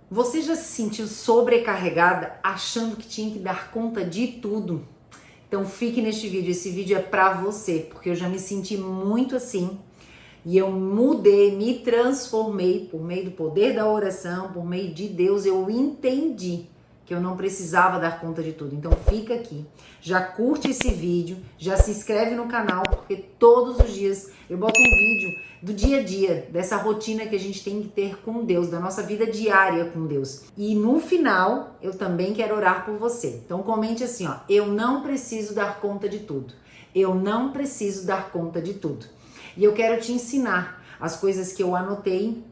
Você já se sentiu sobrecarregada achando que tinha que dar conta de tudo? Então fique neste vídeo, esse vídeo é pra você, porque eu já me senti muito assim e eu mudei, me transformei por meio do poder da oração, por meio de Deus, eu entendi que eu não precisava dar conta de tudo. Então fica aqui, já curte esse vídeo, já se inscreve no canal, porque todos os dias eu boto um vídeo do dia a dia, dessa rotina que a gente tem que ter com Deus, da nossa vida diária com Deus. E no final, eu também quero orar por você. Então comente assim, ó, eu não preciso dar conta de tudo. Eu não preciso dar conta de tudo. E eu quero te ensinar as coisas que eu anotei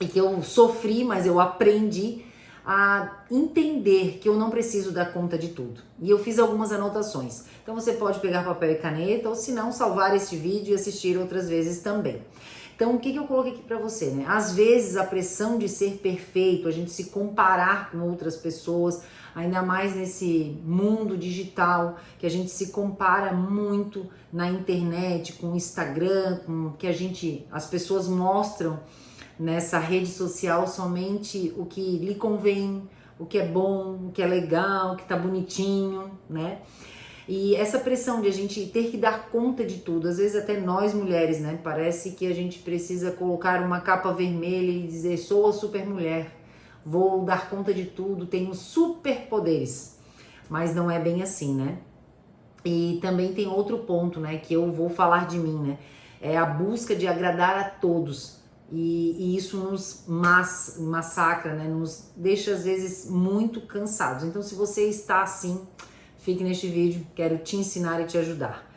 e que eu sofri, mas eu aprendi a entender que eu não preciso dar conta de tudo. E eu fiz algumas anotações. Então você pode pegar papel e caneta ou se não, salvar este vídeo e assistir outras vezes também. Então o que eu coloquei aqui pra você, né? Às vezes a pressão de ser perfeito, a gente se comparar com outras pessoas, ainda mais nesse mundo digital, que a gente se compara muito na internet, com o Instagram, com o que as pessoas mostram nessa rede social somente o que lhe convém, o que é bom, o que é legal, o que tá bonitinho, né? E essa pressão de a gente ter que dar conta de tudo, às vezes até nós mulheres, né? Parece que a gente precisa colocar uma capa vermelha e dizer, sou a super mulher, vou dar conta de tudo, tenho superpoderes. Mas não é bem assim, né? E também tem outro ponto, né? Que eu vou falar de mim, né? É a busca de agradar a todos. E isso nos massacra, né? Nos deixa às vezes muito cansados. Então se você está assim, fique neste vídeo, quero te ensinar e te ajudar.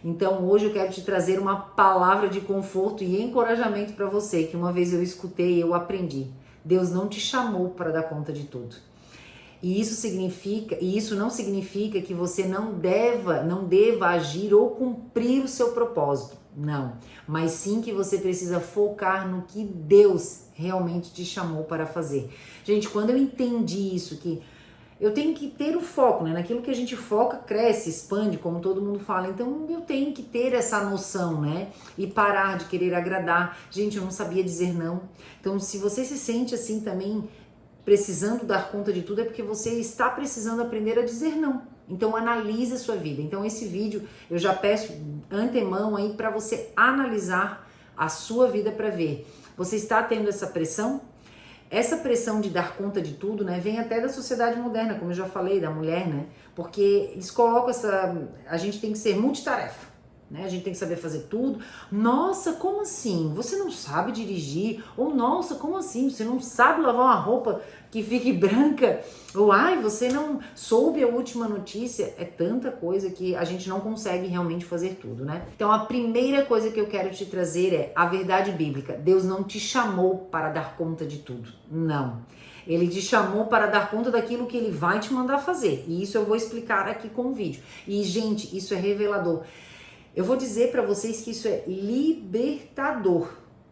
Então hoje eu quero te trazer uma palavra de conforto e encorajamento para você, que uma vez eu escutei e eu aprendi. Deus não te chamou para dar conta de tudo. E isso não significa que você não deva agir ou cumprir o seu propósito. Não, mas sim que você precisa focar no que Deus realmente te chamou para fazer. Gente, quando eu entendi isso, que eu tenho que ter o foco, né? Naquilo que a gente foca, cresce, expande, como todo mundo fala. Então eu tenho que ter essa noção, né? E parar de querer agradar. Gente, eu não sabia dizer não. Então se você se sente assim também, precisando dar conta de tudo, é porque você está precisando aprender a dizer não. Então analise a sua vida. Então esse vídeo eu já peço antemão aí para você analisar a sua vida para ver. Você está tendo essa pressão? Essa pressão de dar conta de tudo, né, vem até da sociedade moderna, como eu já falei, da mulher, né? Porque eles colocam a gente tem que ser multitarefa, né? A gente tem que saber fazer tudo. Nossa, como assim? Você não sabe dirigir? Ou nossa, como assim? Você não sabe lavar uma roupa que fique branca? Ou ai, você não soube a última notícia? É tanta coisa que a gente não consegue realmente fazer tudo, né? Então a primeira coisa que eu quero te trazer é a verdade bíblica. Deus não te chamou para dar conta de tudo. Não. Ele te chamou para dar conta daquilo que ele vai te mandar fazer. E isso eu vou explicar aqui com o vídeo. E gente, isso é revelador. Eu vou dizer para vocês que isso é libertador,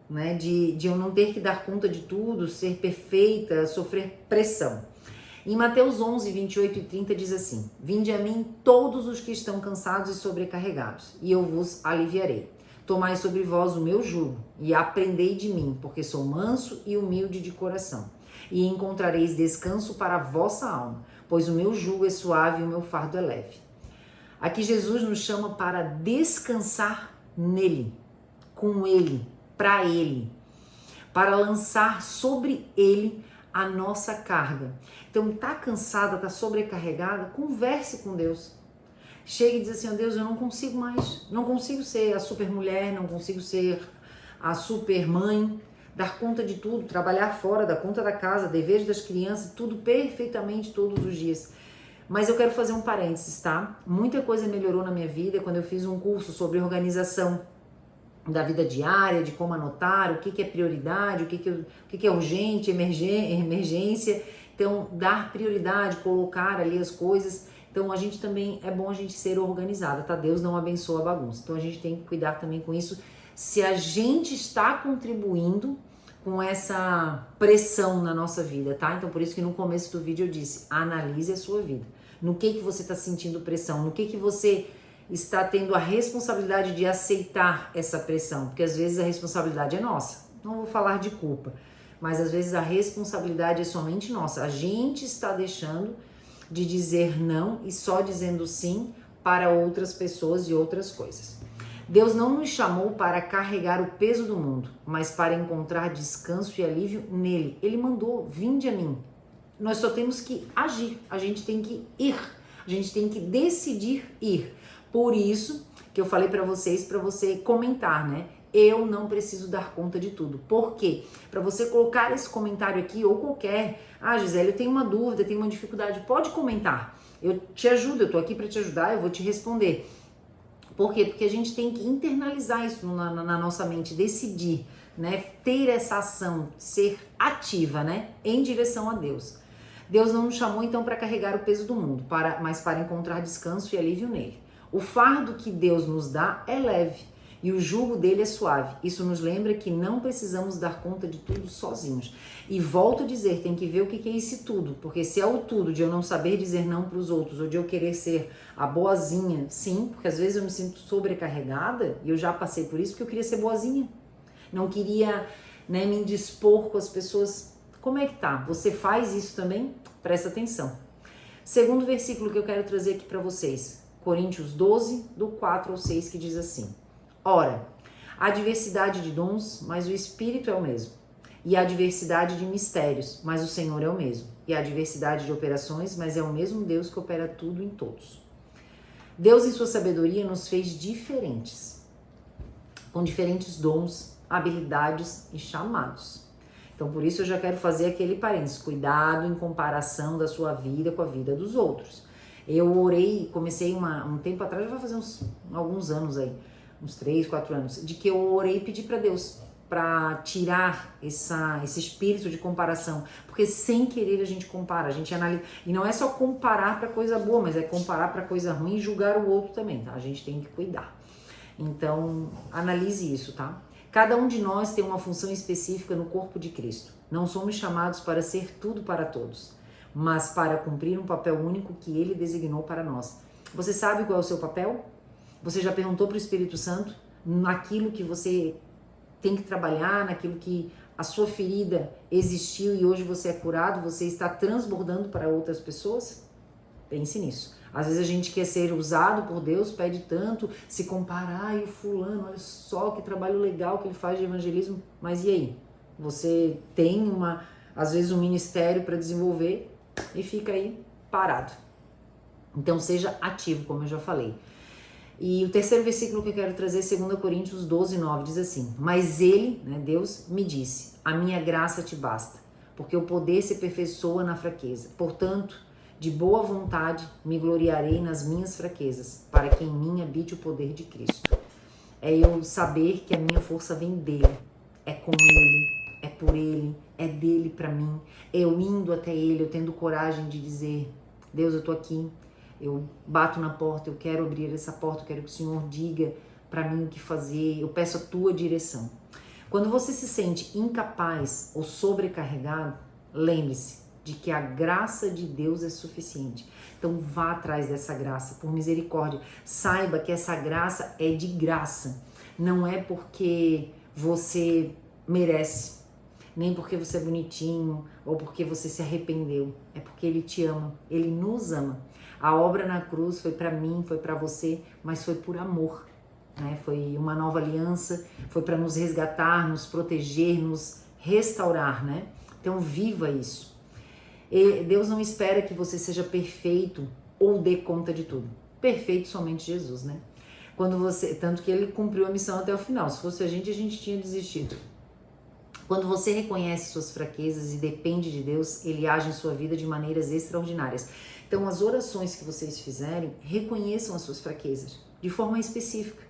né? De eu não ter que dar conta de tudo, ser perfeita, sofrer pressão. Em Mateus 11, 28 e 30 diz assim: Vinde a mim todos os que estão cansados e sobrecarregados, e eu vos aliviarei. Tomai sobre vós o meu jugo e aprendei de mim, porque sou manso e humilde de coração, e encontrareis descanso para a vossa alma, pois o meu jugo é suave e o meu fardo é leve. Aqui Jesus nos chama para descansar nele, com ele, para lançar sobre ele a nossa carga. Então tá cansada, tá sobrecarregada, converse com Deus. Chega e diz assim, ó Deus, eu não consigo mais, não consigo ser a super mulher, não consigo ser a super mãe, dar conta de tudo, trabalhar fora, dar conta da casa, deveres das crianças, tudo perfeitamente todos os dias. Mas eu quero fazer um parênteses, tá? Muita coisa melhorou na minha vida quando eu fiz um curso sobre organização da vida diária, de como anotar, o que é prioridade, o que é urgente, emergência. Então, dar prioridade, colocar ali as coisas. Então, a gente também, é bom a gente ser organizada, tá? Deus não abençoa a bagunça. Então, a gente tem que cuidar também com isso. Se a gente está contribuindo com essa pressão na nossa vida, tá? Então, por isso que no começo do vídeo eu disse, analise a sua vida. No que você está sentindo pressão? No que você está tendo a responsabilidade de aceitar essa pressão? Porque às vezes a responsabilidade é nossa. Não vou falar de culpa, mas às vezes a responsabilidade é somente nossa. A gente está deixando de dizer não e só dizendo sim para outras pessoas e outras coisas. Deus não nos chamou para carregar o peso do mundo, mas para encontrar descanso e alívio nele. Ele mandou: vinde a mim. Nós só temos que agir, a gente tem que ir, a gente tem que decidir ir. Por isso que eu falei para vocês, para você comentar, né? Eu não preciso dar conta de tudo. Por quê? Para você colocar esse comentário aqui ou qualquer. Gisele, eu tenho uma dúvida, tenho uma dificuldade. Pode comentar. Eu te ajudo, eu tô aqui para te ajudar, eu vou te responder. Por quê? Porque a gente tem que internalizar isso na nossa mente, decidir, né? Ter essa ação, ser ativa, né? Em direção a Deus. Deus não nos chamou então para carregar o peso do mundo, mas para encontrar descanso e alívio nele. O fardo que Deus nos dá é leve e o jugo dele é suave. Isso nos lembra que não precisamos dar conta de tudo sozinhos. E volto a dizer, tem que ver o que é esse tudo, porque se é o tudo de eu não saber dizer não para os outros, ou de eu querer ser a boazinha, sim, porque às vezes eu me sinto sobrecarregada, e eu já passei por isso, porque eu queria ser boazinha. Não queria, né, me indispor com as pessoas. Como é que tá? Você faz isso também? Presta atenção. Segundo versículo que eu quero trazer aqui para vocês, Coríntios 12, do 4 ao 6, que diz assim: ora, há diversidade de dons, mas o Espírito é o mesmo. E há diversidade de mistérios, mas o Senhor é o mesmo. E há diversidade de operações, mas é o mesmo Deus que opera tudo em todos. Deus, em sua sabedoria, nos fez diferentes, com diferentes dons, habilidades e chamados. Então, por isso eu já quero fazer aquele parênteses: cuidado em comparação da sua vida com a vida dos outros. Eu orei, comecei um tempo atrás, já vai fazer alguns anos aí, uns 3, 4 anos, de que eu orei e pedi para Deus para tirar esse espírito de comparação, porque sem querer a gente compara, a gente analisa, e não é só comparar para coisa boa, mas é comparar para coisa ruim e julgar o outro também, tá? A gente tem que cuidar. Então, analise isso, tá? Cada um de nós tem uma função específica no corpo de Cristo. Não somos chamados para ser tudo para todos, mas para cumprir um papel único que Ele designou para nós. Você sabe qual é o seu papel? Você já perguntou para o Espírito Santo naquilo que você tem que trabalhar, naquilo que a sua ferida existiu e hoje você é curado, você está transbordando para outras pessoas? Pense nisso. Às vezes a gente quer ser usado por Deus, pede tanto, se comparar, e o fulano, olha só que trabalho legal que ele faz de evangelismo, mas e aí? Você tem às vezes um ministério para desenvolver e fica aí parado. Então seja ativo, como eu já falei. E o terceiro versículo que eu quero trazer é 2 Coríntios 12, 9, diz assim: mas ele, né, Deus, me disse: a minha graça te basta, porque o poder se aperfeiçoa na fraqueza. Portanto, de boa vontade me gloriarei nas minhas fraquezas, para que em mim habite o poder de Cristo. É eu saber que a minha força vem dele, é com ele, é por ele, é dele para mim, é eu indo até ele, eu tendo coragem de dizer: Deus, eu tô aqui, eu bato na porta, eu quero abrir essa porta, eu quero que o Senhor diga para mim o que fazer, eu peço a tua direção. Quando você se sente incapaz ou sobrecarregado, lembre-se de que a graça de Deus é suficiente. Então vá atrás dessa graça, por misericórdia. Saiba que essa graça é de graça. Não é porque você merece, nem porque você é bonitinho ou porque você se arrependeu. É porque Ele te ama, Ele nos ama. A obra na cruz foi para mim, foi para você, mas foi por amor, né? Foi uma nova aliança, foi para nos resgatar, nos proteger, nos restaurar, né? Então viva isso. E Deus não espera que você seja perfeito ou dê conta de tudo. Perfeito somente Jesus, né? Tanto que Ele cumpriu a missão até o final. Se fosse a gente tinha desistido. Quando você reconhece suas fraquezas e depende de Deus, Ele age em sua vida de maneiras extraordinárias. Então, as orações que vocês fizerem, reconheçam as suas fraquezas de forma específica.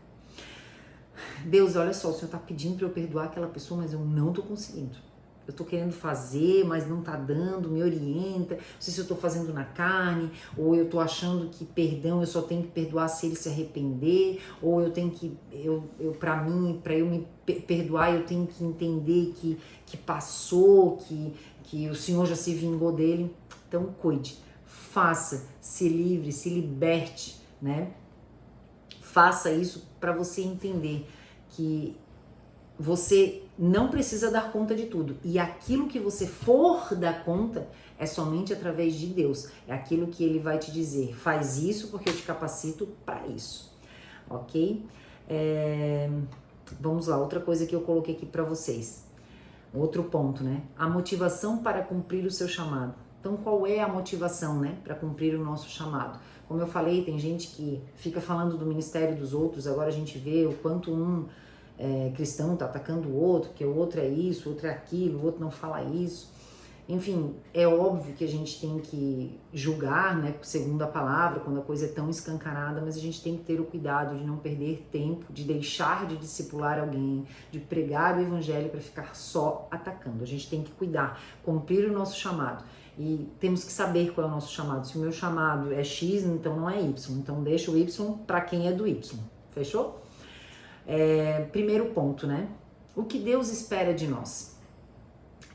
Deus, olha só, o Senhor está pedindo para eu perdoar aquela pessoa, mas eu não estou conseguindo. Eu estou querendo fazer, mas não está dando, me orienta. Não sei se eu estou fazendo na carne, ou eu estou achando que perdão eu só tenho que perdoar se ele se arrepender, ou eu tenho que, para eu me perdoar, eu tenho que entender que passou, que o Senhor já se vingou dele. Então cuide, faça, se livre, se liberte, né? Faça isso para você entender que você não precisa dar conta de tudo. E aquilo que você for dar conta é somente através de Deus. É aquilo que Ele vai te dizer. Faz isso porque eu te capacito para isso. Ok? Vamos lá, outra coisa que eu coloquei aqui para vocês. Outro ponto, né? A motivação para cumprir o seu chamado. Então, qual é a motivação, né? Para cumprir o nosso chamado? Como eu falei, tem gente que fica falando do ministério dos outros, agora a gente vê o quanto cristão tá atacando o outro, que o outro é isso, o outro é aquilo, o outro não fala isso. Enfim, é óbvio que a gente tem que julgar, né, segundo a palavra, quando a coisa é tão escancarada, mas a gente tem que ter o cuidado de não perder tempo, de deixar de discipular alguém, de pregar o evangelho para ficar só atacando. A gente tem que cuidar, cumprir o nosso chamado. E temos que saber qual é o nosso chamado. Se o meu chamado é X, então não é Y. Então deixa o Y para quem é do Y. Fechou? Primeiro ponto, né? O que Deus espera de nós?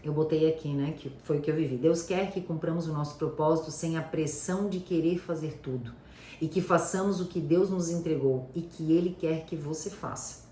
Eu botei aqui, né, que foi o que eu vivi. Deus quer que cumpramos o nosso propósito sem a pressão de querer fazer tudo. E que façamos o que Deus nos entregou e que Ele quer que você faça.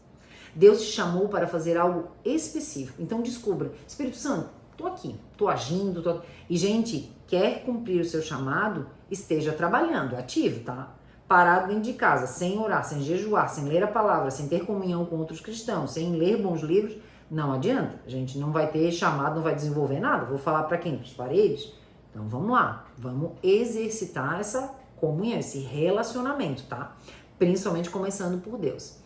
Deus te chamou para fazer algo específico. Então descubra. Espírito Santo, tô aqui, tô agindo, E, gente, quer cumprir o seu chamado? Esteja trabalhando, ativo, tá? Parado dentro de casa, sem orar, sem jejuar, sem ler a palavra, sem ter comunhão com outros cristãos, sem ler bons livros, não adianta. A gente não vai ter chamado, não vai desenvolver nada. Vou falar para quem? Para as paredes? Então vamos lá, vamos exercitar essa comunhão, esse relacionamento, tá? Principalmente começando por Deus.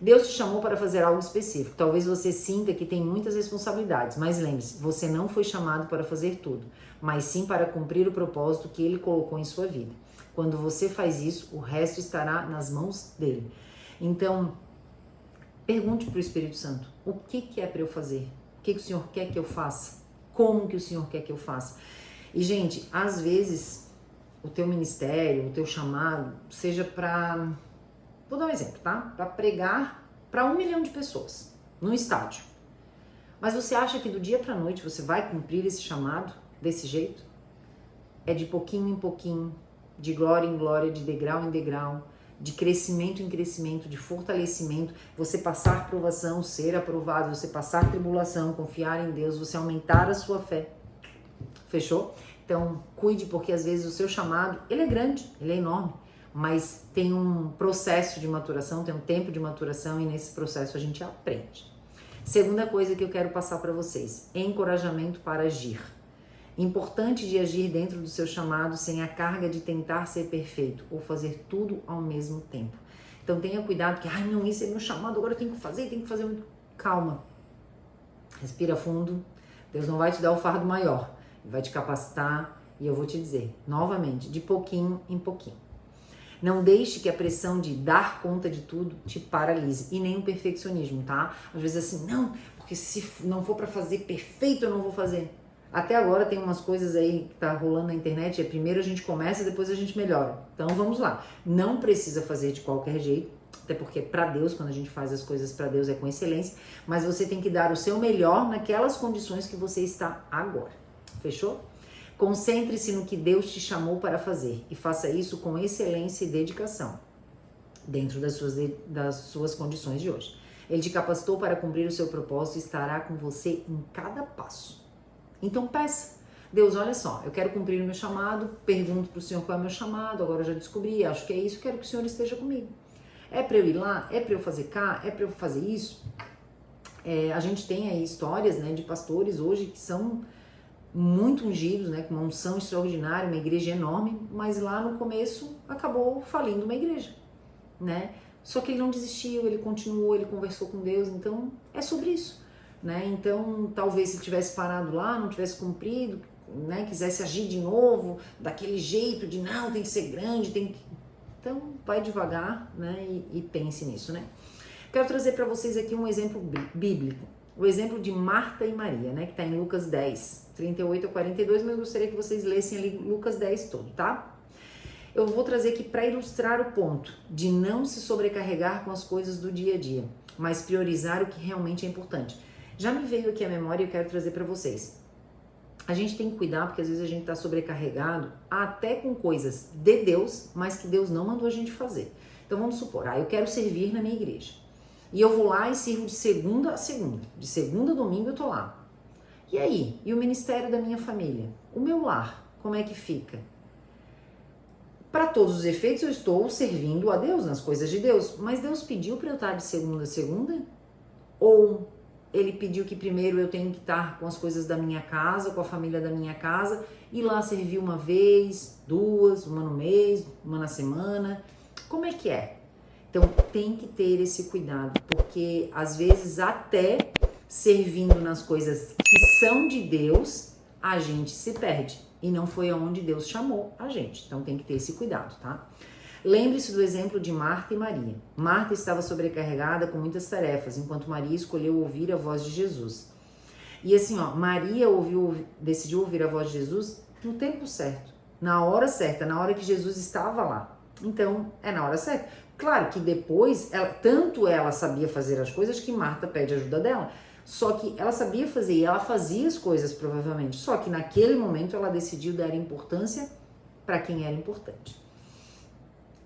Deus te chamou para fazer algo específico. Talvez você sinta que tem muitas responsabilidades, mas lembre-se, você não foi chamado para fazer tudo, mas sim para cumprir o propósito que Ele colocou em sua vida. Quando você faz isso, o resto estará nas mãos dele. Então, pergunte para o Espírito Santo, o que é para eu fazer? O que o Senhor quer que eu faça? Como que o Senhor quer que eu faça? E, gente, às vezes, o teu ministério, o teu chamado, seja para... Vou dar um exemplo, tá? Para pregar para 1 milhão de pessoas, num estádio. Mas você acha que do dia para a noite você vai cumprir esse chamado desse jeito? É de pouquinho em pouquinho, de glória em glória, de degrau em degrau, de crescimento em crescimento, de fortalecimento, você passar provação, ser aprovado, você passar tribulação, confiar em Deus, você aumentar a sua fé. Fechou? Então, cuide, porque às vezes o seu chamado, ele é grande, ele é enorme, mas tem um processo de maturação, tem um tempo de maturação e nesse processo a gente aprende. Segunda coisa que eu quero passar para vocês, encorajamento para agir. Importante de agir dentro do seu chamado sem a carga de tentar ser perfeito ou fazer tudo ao mesmo tempo. Então tenha cuidado que, não, isso é meu chamado, agora eu tenho que fazer muito. Calma, respira fundo, Deus não vai te dar o fardo maior, Ele vai te capacitar e eu vou te dizer, novamente, de pouquinho em pouquinho. Não deixe que a pressão de dar conta de tudo te paralise e nem o perfeccionismo, tá? Às vezes assim, não, porque se não for para fazer perfeito eu não vou fazer. Até agora tem umas coisas aí que tá rolando na internet, primeiro a gente começa, depois a gente melhora. Então vamos lá. Não precisa fazer de qualquer jeito, até porque para Deus, quando a gente faz as coisas para Deus é com excelência, mas você tem que dar o seu melhor naquelas condições que você está agora. Fechou? Concentre-se no que Deus te chamou para fazer e faça isso com excelência e dedicação, dentro das suas condições de hoje. Ele te capacitou para cumprir o seu propósito e estará com você em cada passo. Então peça, Deus, olha só, eu quero cumprir o meu chamado, pergunto para o Senhor qual é o meu chamado, agora eu já descobri, acho que é isso, quero que o Senhor esteja comigo. É para eu ir lá? É para eu fazer cá? É para eu fazer isso? A gente tem aí histórias, né, de pastores hoje que são muito ungidos, né, com uma unção extraordinária, uma igreja enorme, mas lá no começo acabou falindo uma igreja, né? Só que ele não desistiu, ele continuou, ele conversou com Deus, então é sobre isso, né? Então talvez se ele tivesse parado lá, não tivesse cumprido, né, quisesse agir de novo, daquele jeito de não, tem que ser grande, tem que... Então vai devagar, né, e pense nisso, né? Quero trazer para vocês aqui um exemplo bíblico. O exemplo de Marta e Maria, né, que está em Lucas 10, 38 a 42, mas eu gostaria que vocês lessem ali Lucas 10 todo, tá? Eu vou trazer aqui para ilustrar o ponto de não se sobrecarregar com as coisas do dia a dia, mas priorizar o que realmente é importante. Já me veio aqui a memória e eu quero trazer para vocês. A gente tem que cuidar porque às vezes a gente está sobrecarregado até com coisas de Deus, mas que Deus não mandou a gente fazer. Então vamos supor, eu quero servir na minha igreja. E eu vou lá e sirvo de segunda a segunda. De segunda a domingo eu tô lá. E aí? E o ministério da minha família? O meu lar, como é que fica? Para todos os efeitos, eu estou servindo a Deus, nas coisas de Deus. Mas Deus pediu para eu estar de segunda a segunda? Ou Ele pediu que primeiro eu tenho que estar com as coisas da minha casa, com a família da minha casa, e lá servir uma vez, duas, uma no mês, uma na semana? Como é que é? Então tem que ter esse cuidado, porque às vezes até servindo nas coisas que são de Deus, a gente se perde. E não foi aonde Deus chamou a gente. Então tem que ter esse cuidado, tá? Lembre-se do exemplo de Marta e Maria. Marta estava sobrecarregada com muitas tarefas, enquanto Maria escolheu ouvir a voz de Jesus. E assim, ó, Maria decidiu ouvir a voz de Jesus no tempo certo, na hora certa, na hora que Jesus estava lá. Então, é na hora certa. Claro que depois, tanto ela sabia fazer as coisas que Marta pede ajuda dela. Só que ela sabia fazer e ela fazia as coisas provavelmente. Só que naquele momento ela decidiu dar importância para quem era importante.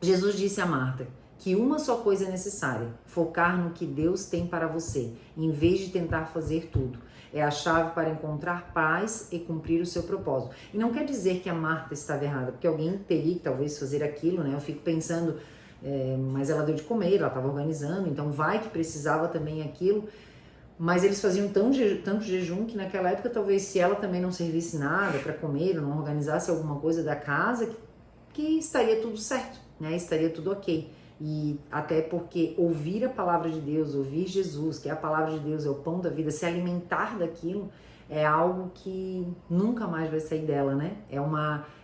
Jesus disse a Marta que uma só coisa é necessária: focar no que Deus tem para você, em vez de tentar fazer tudo. É a chave para encontrar paz e cumprir o seu propósito. E não quer dizer que a Marta estava errada, porque alguém teria que talvez fazer aquilo, né? Eu fico pensando, mas ela deu de comer, ela estava organizando, então vai que precisava também aquilo. Mas eles faziam tanto jejum que naquela época talvez se ela também não servisse nada para comer, ou não organizasse alguma coisa da casa, que estaria tudo certo, né? Estaria tudo ok. E até porque ouvir a palavra de Deus, ouvir Jesus, que é a palavra de Deus, é o pão da vida, se alimentar daquilo é algo que nunca mais vai sair dela, né?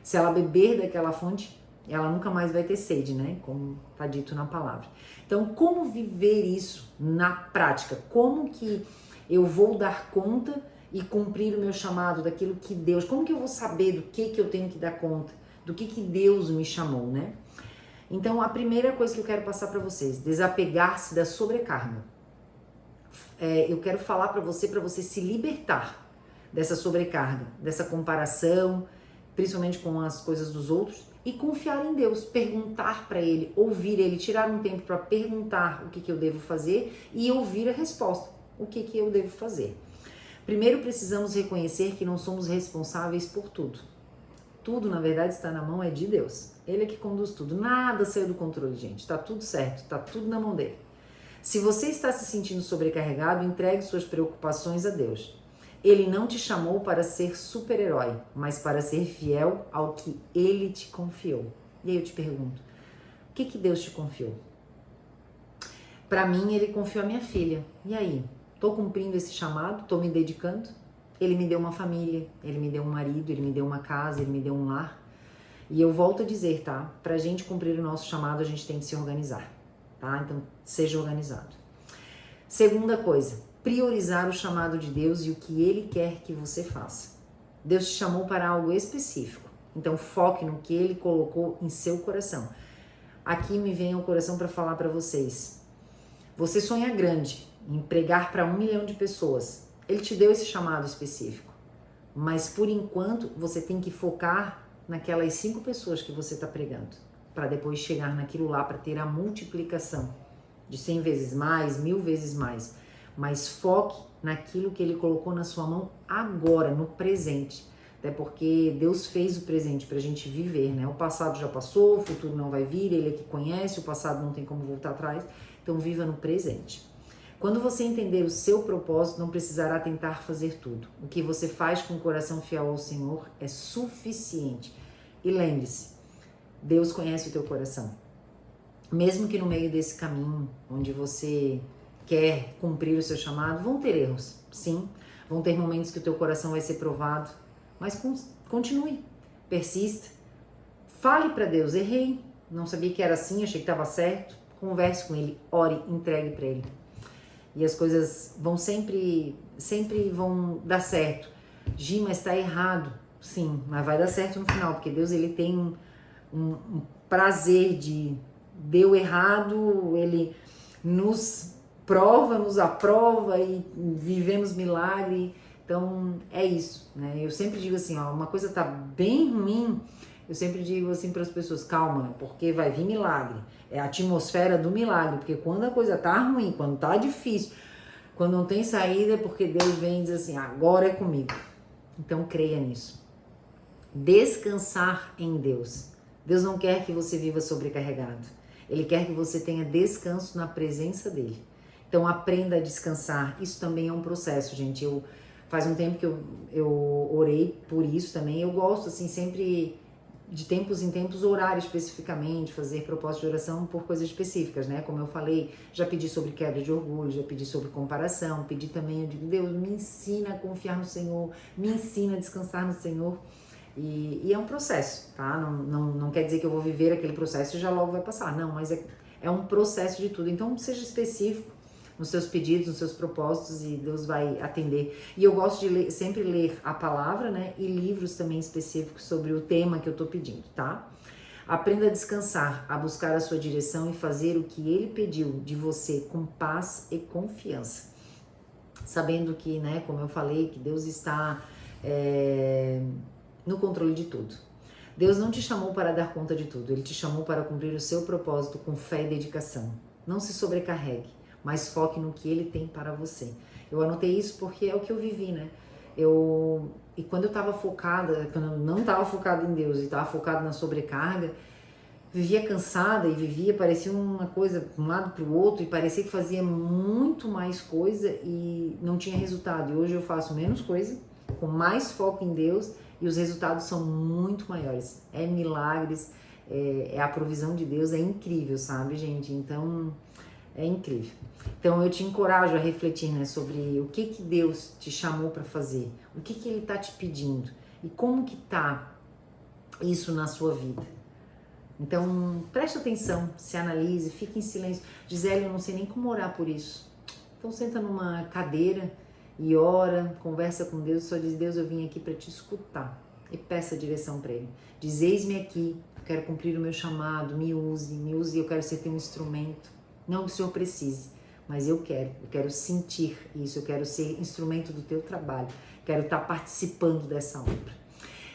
Se ela beber daquela fonte, ela nunca mais vai ter sede, né? Como está dito na palavra. Então, como viver isso na prática? Como que eu vou dar conta e cumprir o meu chamado daquilo que Deus... Como que eu vou saber do que eu tenho que dar conta? Do que Deus me chamou, né? Então, a primeira coisa que eu quero passar para vocês, desapegar-se da sobrecarga. Eu quero falar para você se libertar dessa sobrecarga, dessa comparação, principalmente com as coisas dos outros, e confiar em Deus, perguntar para Ele, ouvir Ele, tirar um tempo para perguntar o que eu devo fazer e ouvir a resposta, o que eu devo fazer. Primeiro precisamos reconhecer que não somos responsáveis por tudo. Tudo, na verdade, está na mão de Deus. Ele é que conduz tudo. Nada saiu do controle, gente. Tá tudo certo, tá tudo na mão dele. Se você está se sentindo sobrecarregado, entregue suas preocupações a Deus. Ele não te chamou para ser super-herói, mas para ser fiel ao que Ele te confiou. E aí eu te pergunto, o que Deus te confiou? Para mim, Ele confiou a minha filha. E aí? Estou cumprindo esse chamado? Estou me dedicando? Ele me deu uma família, Ele me deu um marido, Ele me deu uma casa, Ele me deu um lar. E eu volto a dizer, tá? Para a gente cumprir o nosso chamado, a gente tem que se organizar, tá? Então, seja organizado. Segunda coisa, priorizar o chamado de Deus e o que Ele quer que você faça. Deus te chamou para algo específico, então foque no que Ele colocou em seu coração. Aqui me vem ao coração para falar para vocês. Você sonha grande, em pregar para 1 milhão de pessoas. Ele te deu esse chamado específico, mas por enquanto você tem que focar naquelas 5 pessoas que você está pregando, para depois chegar naquilo lá, para ter a multiplicação de 100 vezes mais, 1000 vezes mais. Mas foque naquilo que Ele colocou na sua mão agora, no presente. Até porque Deus fez o presente para a gente viver, né? O passado já passou, o futuro não vai vir, Ele é que conhece, o passado não tem como voltar atrás. Então viva no presente. Quando você entender o seu propósito, não precisará tentar fazer tudo. O que você faz com o coração fiel ao Senhor é suficiente. E lembre-se, Deus conhece o teu coração. Mesmo que no meio desse caminho, onde você quer cumprir o seu chamado, vão ter erros, sim. Vão ter momentos que o teu coração vai ser provado. Mas continue, persista. Fale para Deus, errei, não sabia que era assim, achei que estava certo. Converse com Ele, ore, entregue para Ele. E as coisas vão sempre vão dar certo. Gi, mas está errado. Sim, mas vai dar certo no final, porque Deus ele tem um prazer de deu errado, Ele nos prova, nos aprova e vivemos milagre. Então é isso, né? Eu sempre digo assim, ó, uma coisa tá bem ruim, Eu sempre digo assim para as pessoas, calma, porque vai vir milagre. É a atmosfera do milagre, porque quando a coisa tá ruim, quando tá difícil, quando não tem saída, é porque Deus vem e diz assim, agora é comigo. Então creia nisso. Descansar em Deus. Deus não quer que você viva sobrecarregado. Ele quer que você tenha descanso na presença dele. Então aprenda a descansar. Isso também é um processo, gente. Faz um tempo que eu orei por isso também. Eu gosto, assim, sempre de tempos em tempos orar especificamente, fazer propósito de oração por coisas específicas, né? Como eu falei, já pedi sobre quebra de orgulho, já pedi sobre comparação, pedi também, eu digo, Deus, me ensina a confiar no Senhor, me ensina a descansar no Senhor. E é um processo, tá? Não quer dizer que eu vou viver aquele processo e já logo vai passar. Não, mas é um processo de tudo. Então seja específico nos seus pedidos, nos seus propósitos e Deus vai atender. E eu gosto de sempre ler a palavra, né? E livros também específicos sobre o tema que eu tô pedindo, tá? Aprenda a descansar, a buscar a sua direção e fazer o que ele pediu de você com paz e confiança. Sabendo que, né, como eu falei, que Deus está no controle de tudo. Deus não te chamou para dar conta de tudo, Ele te chamou para cumprir o seu propósito com fé e dedicação. Não se sobrecarregue, mas foque no que Ele tem para você. Eu anotei isso porque é o que eu vivi, né? E quando eu estava focada, quando eu não estava focada em Deus e estava focada na sobrecarga, vivia cansada e parecia uma coisa de um lado para o outro e parecia que fazia muito mais coisa e não tinha resultado. E hoje eu faço menos coisa, com mais foco em Deus, e os resultados são muito maiores. É milagres, é a provisão de Deus, é incrível, sabe, gente? Então, é incrível. Então, eu te encorajo a refletir, né, sobre o que Deus te chamou para fazer, o que Ele está te pedindo e como que tá isso na sua vida. Então, preste atenção, se analise, fique em silêncio. Gisele, eu não sei nem como orar por isso. Então, senta numa cadeira e ora, conversa com Deus, só diz, Deus, eu vim aqui para te escutar e peça a direção para Ele. Diz, eis-me aqui, eu quero cumprir o meu chamado, me use, eu quero ser teu instrumento. Não que o Senhor precise, mas eu quero sentir isso, eu quero ser instrumento do teu trabalho, quero estar participando dessa obra.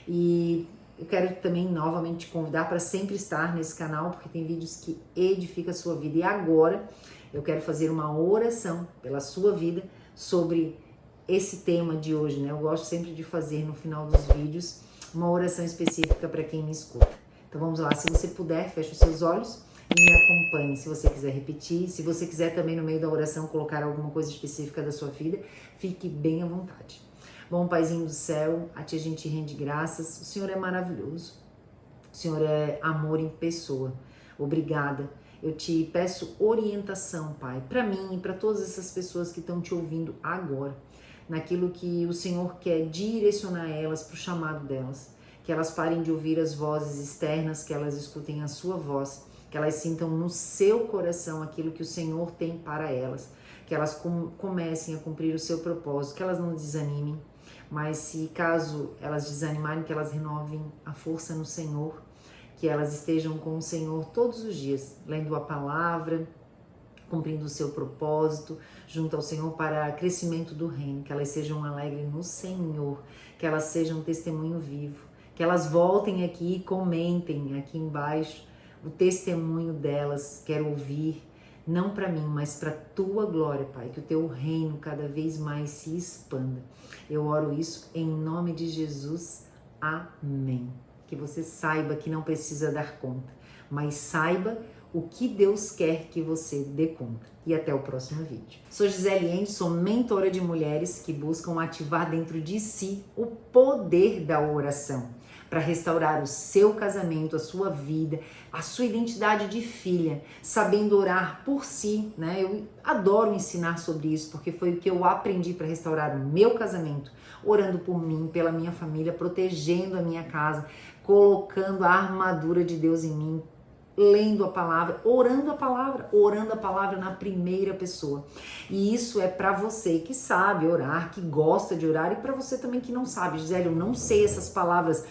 E eu quero também novamente te convidar para sempre estar nesse canal, porque tem vídeos que edificam a sua vida. E agora eu quero fazer uma oração pela sua vida sobre esse tema de hoje, né? Eu gosto sempre de fazer no final dos vídeos uma oração específica para quem me escuta. Então vamos lá, se você puder, feche os seus olhos e me acompanhe. Se você quiser repetir, se você quiser também no meio da oração colocar alguma coisa específica da sua vida, fique bem à vontade. Bom, Paizinho do céu, a Ti a gente rende graças. O Senhor é maravilhoso. O Senhor é amor em pessoa. Obrigada. Eu te peço orientação, Pai, para mim e para todas essas pessoas que estão te ouvindo agora, naquilo que o Senhor quer direcionar elas para o chamado delas, que elas parem de ouvir as vozes externas, que elas escutem a sua voz, que elas sintam no seu coração aquilo que o Senhor tem para elas, que elas comecem a cumprir o seu propósito, que elas não desanimem, mas se caso elas desanimarem, que elas renovem a força no Senhor, que elas estejam com o Senhor todos os dias, lendo a palavra, cumprindo o seu propósito, junto ao Senhor para crescimento do reino, que elas sejam alegres no Senhor, que elas sejam um testemunho vivo, que elas voltem aqui e comentem aqui embaixo o testemunho delas, quero ouvir, não para mim, mas para a Tua glória, Pai, que o Teu reino cada vez mais se expanda. Eu oro isso em nome de Jesus, amém. Que você saiba que não precisa dar conta, mas saiba o que Deus quer que você dê conta. E até o próximo vídeo. Sou Gisele Ende, sou mentora de mulheres que buscam ativar dentro de si o poder da oração para restaurar o seu casamento, a sua vida, a sua identidade de filha, sabendo orar por si, né? Eu adoro ensinar sobre isso, porque foi o que eu aprendi para restaurar o meu casamento, orando por mim, pela minha família, protegendo a minha casa, colocando a armadura de Deus em mim, lendo a palavra, orando a palavra na primeira pessoa. E isso é para você que sabe orar, que gosta de orar, e para você também que não sabe. Gisele, eu não sei essas palavras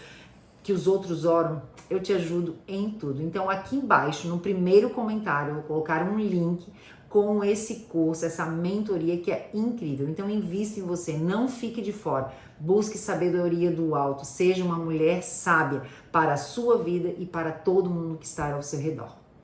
que os outros oram, eu te ajudo em tudo. Então aqui embaixo, no primeiro comentário, eu vou colocar um link com esse curso, essa mentoria que é incrível. Então invista em você, não fique de fora. Busque sabedoria do alto, seja uma mulher sábia para a sua vida e para todo mundo que está ao seu redor.